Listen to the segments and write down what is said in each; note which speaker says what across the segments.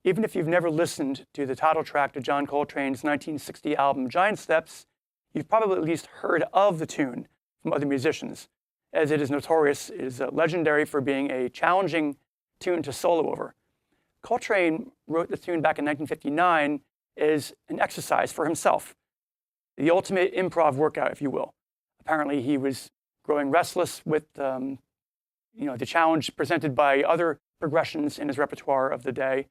Speaker 1: even if you've never listened to the title track to John Coltrane's 1960 album Giant Steps, you've probably at least heard of the tune from other musicians, as it is notorious. It is legendary for being a challenging tune to solo over. Coltrane wrote the tune back in 1959 as an exercise for himself, the ultimate improv workout, if you will. Apparently, he was growing restless with the challenge presented by other progressions in his repertoire of the day.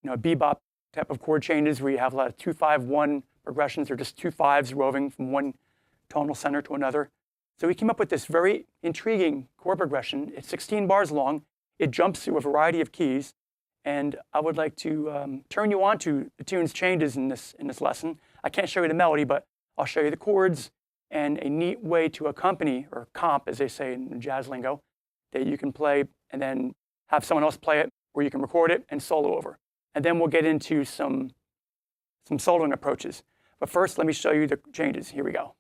Speaker 1: Bebop type of chord changes where you have a lot of 2-5-1 progressions, or just 2 5s roving from one tonal center to another. So he came up with this very intriguing chord progression. It's 16 bars long. It jumps through a variety of keys. And I would like to turn you on to the tune's changes in this lesson. I can't show you the melody, but I'll show you the chords and a neat way to accompany, or comp, as they say in jazz lingo, that you can play and then have someone else play it, or you can record it and solo over. And then we'll get into some soloing approaches. But first, let me show you the changes. Here we go.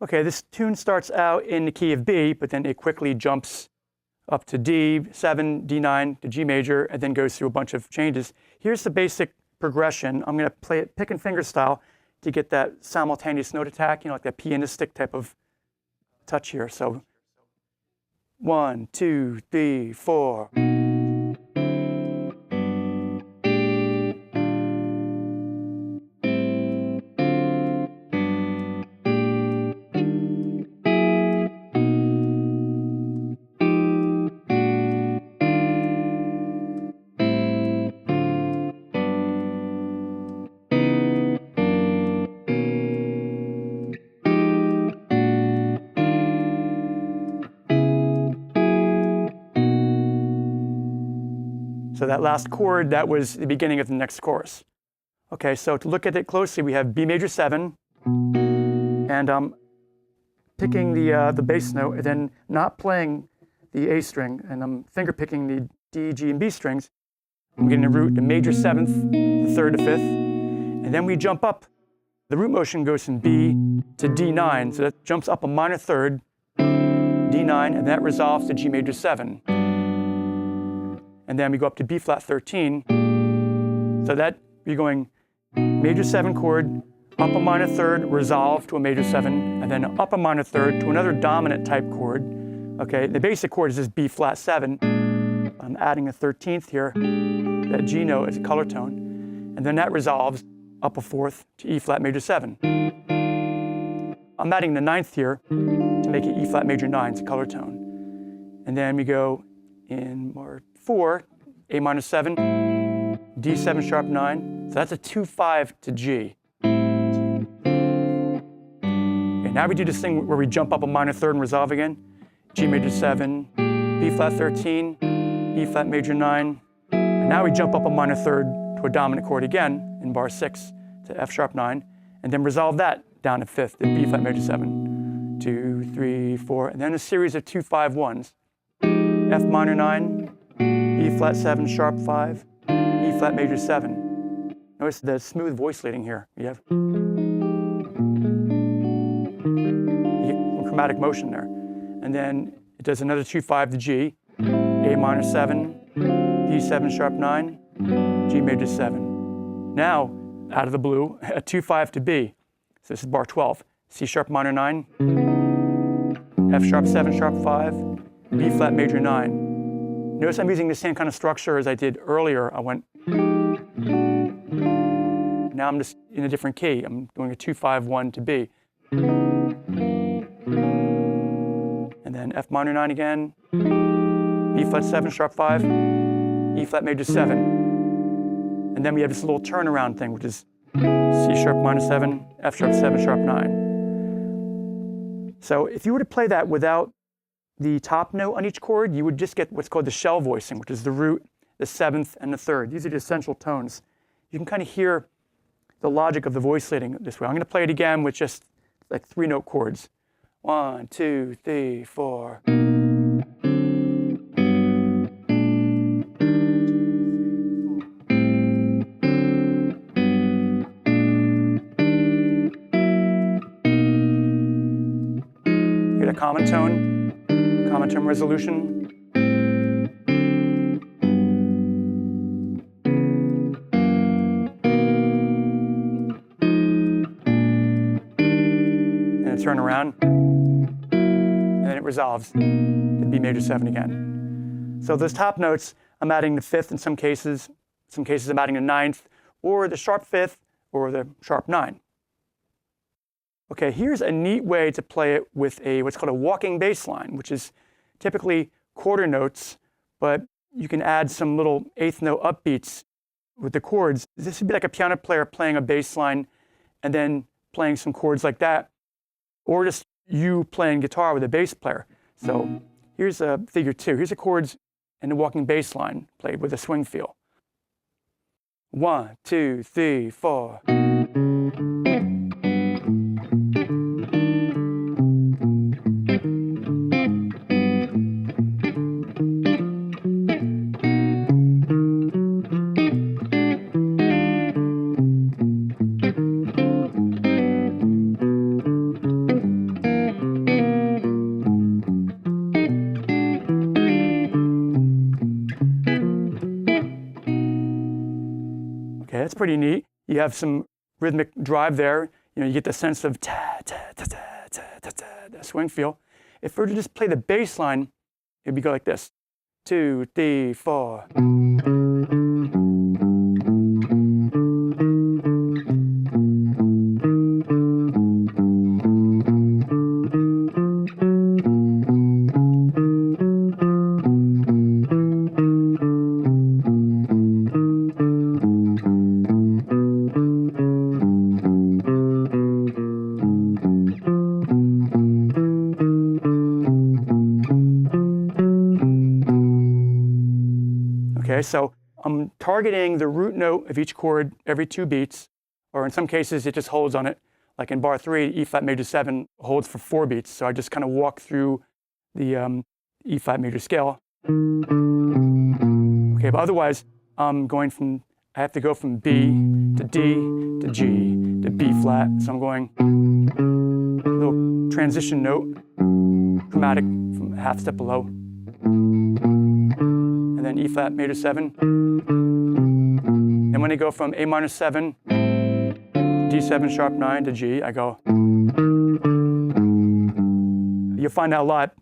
Speaker 1: Okay, this tune starts out in the key of B, but then it quickly jumps up to D7, D9 to G major, and then goes through a bunch of changes. Here's the basic progression. I'm going to play it pick and finger style to get that simultaneous note attack, like that pianistic type of touch here. So 1, 2, 3, 4. So that last chord, that was the beginning of the next chorus. Okay, so to look at it closely, we have B major 7, and I'm picking the bass note, and then not playing the A string, and I'm finger picking the D, G, and B strings. I'm getting the root, the major 7th, the 3rd to 5th, and then we jump up. The root motion goes from B to D9, so that jumps up a minor 3rd, D9, and that resolves to G major 7. And then we go up to B flat 13. So that you're going major 7 chord, up a minor 3rd, resolve to a major 7, and then up a minor 3rd to another dominant type chord. Okay, the basic chord is just B flat 7. I'm adding a 13th here. That G note is a color tone. And then that resolves up a 4th to E flat major 7. I'm adding the 9th here to make it E flat major 9, it's a color tone. And then we go in bar 4, A minor 7, D7 sharp 9. So that's a 2-5 to G. Okay, now we do this thing where we jump up a minor 3rd and resolve again. G major 7, B flat 13, E flat major 9. And now we jump up a minor 3rd to a dominant chord again in bar 6 to F sharp 9, and then resolve that down to 5th in B flat major 7. 2, 3, 4, and then a series of 2-5-1s. F minor 9, B flat 7 sharp 5, E flat major 7. Notice the smooth voice leading here. You have chromatic motion there. And then it does another 2-5 to G, A minor 7, D7 sharp 9, G major 7. Now, out of the blue, a 2-5 to B. So this is bar 12. C sharp minor 9, F sharp 7 sharp 5, B flat major 9. Notice I'm using the same kind of structure as I did earlier. I went, now I'm just in a different key. I'm doing a 2-5-1 to B. And then F minor 9 again, B flat 7 sharp 5, E flat major 7. And then we have this little turnaround thing, which is C sharp minor 7, F sharp 7 sharp 9. So if you were to play that without the top note on each chord, you would just get what's called the shell voicing, which is the root, the 7th, and the 3rd. These are the essential tones. You can kind of hear the logic of the voice leading this way. I'm going to play it again with just like 3-note chords. 1, 2, 3, 4. Hear the common tone resolution. turn around, and then it resolves to B major 7 again. So those top notes, I'm adding the 5th in some cases. Some cases I'm adding the 9th, or the sharp 5th, or the sharp 9. Okay, here's a neat way to play it with what's called a walking bass line, which is typically quarter notes, but you can add some little 8th note upbeats with the chords. This would be like a piano player playing a bass line and then playing some chords like that, or just you playing guitar with a bass player. So here's a figure 2. Here's the chords and the walking bass line played with a swing feel. 1, 2, 3, 4. Okay, that's pretty neat. You have some rhythmic drive there. You get the sense of ta ta ta ta ta ta ta, that swing feel. If we were to just play the bass line, it'd go like this: 2, 3, 4. Okay, so I'm targeting the root note of each chord every 2 beats, or in some cases it just holds on it. Like in bar 3, E flat major 7 holds for 4 beats. So I just kind of walk through the E flat major scale. Okay, but otherwise I'm I have to go from B to D to G to B flat. So I'm going a little transition note, chromatic from a half step below. And then E flat major 7. And when I go from A minor 7, D7 sharp 9 to G, I go. You'll find out a lot.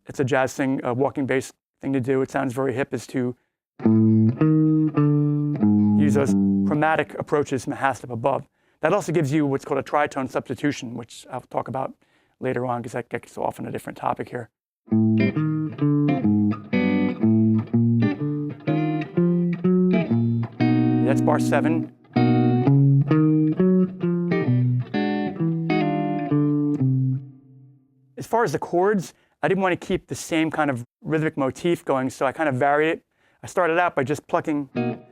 Speaker 1: It's a jazz thing, a walking bass thing to do. It sounds very hip, is to use those chromatic approaches from a half step above. That also gives you what's called a tritone substitution, which I'll talk about later on because that gets off on a different topic here. That's bar 7. As far as the chords, I didn't want to keep the same kind of rhythmic motif going, so I kind of varied it. I started out by just plucking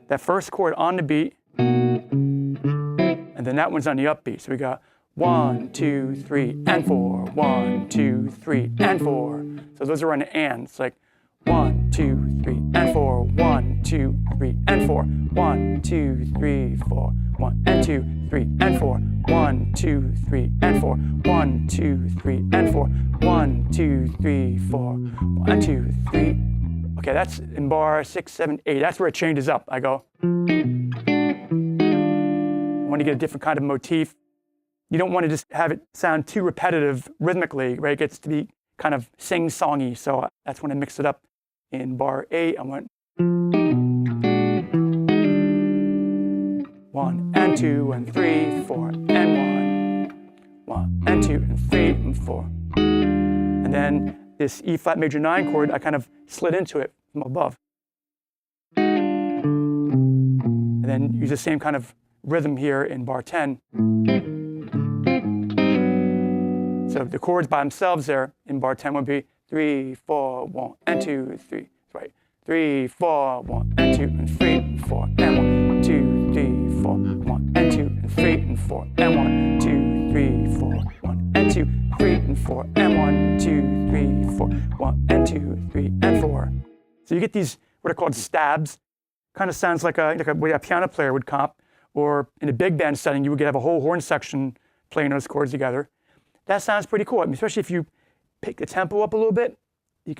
Speaker 1: that first chord on the beat, and then that one's on the upbeat. So we got 1, 2, 3, and 4. 1, 2, 3, and 4. So those are on the and. It's like 1, 2, 3, and 4. 1, 2, 3, and 4. 1, 2, 3, 4. 1 and 2, 3, and 4. 1, 2, 3, and 4. 1, 2, 3, and 4. 1, 2, 3, 4. 1, 2, 3. Okay, that's in bar 6, 7, 8. That's where it changes up. I go. I want to get a different kind of motif. You don't want to just have it sound too repetitive rhythmically, right? It gets to be kind of sing-songy. So that's when I mix it up. In bar 8, I went 1 and 2 and 3, 4 and 1. 1 and 2 and 3 and 4. And then this E flat major 9 chord, I kind of slid into it from above. And then use the same kind of rhythm here in bar 10. So the chords by themselves there in bar 10 would be 3, 4, 1 and 2, 3. Right. 3, 4, 1 and 2 and 3 and 4 and 1, 2, 3, 4, 1 and 2 and 3 and 4 and 1, 2, 3, 4, 1 and 2, 3 and 4 and 1, 2, 3, 4, 1 and 2, 3 and 4. So you get these what are called stabs. Kind of sounds like a way a piano player would comp, or in a big band setting you would have a whole horn section playing those chords together. That sounds pretty cool. I mean, especially if you pick the tempo up a little bit, it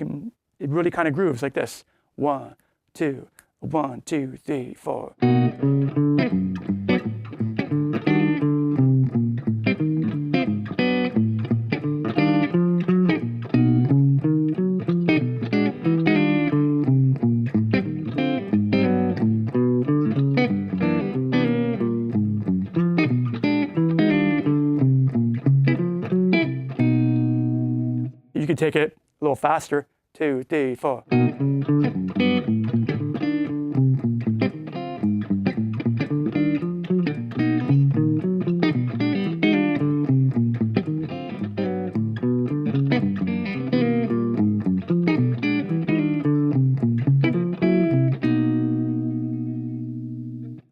Speaker 1: really kind of grooves like this. 1, 2, 1, 2, 3, 4. could take it a little faster. 2, 3, 4.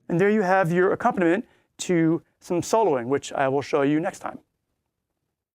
Speaker 1: And there you have your accompaniment to some soloing, which I will show you next time.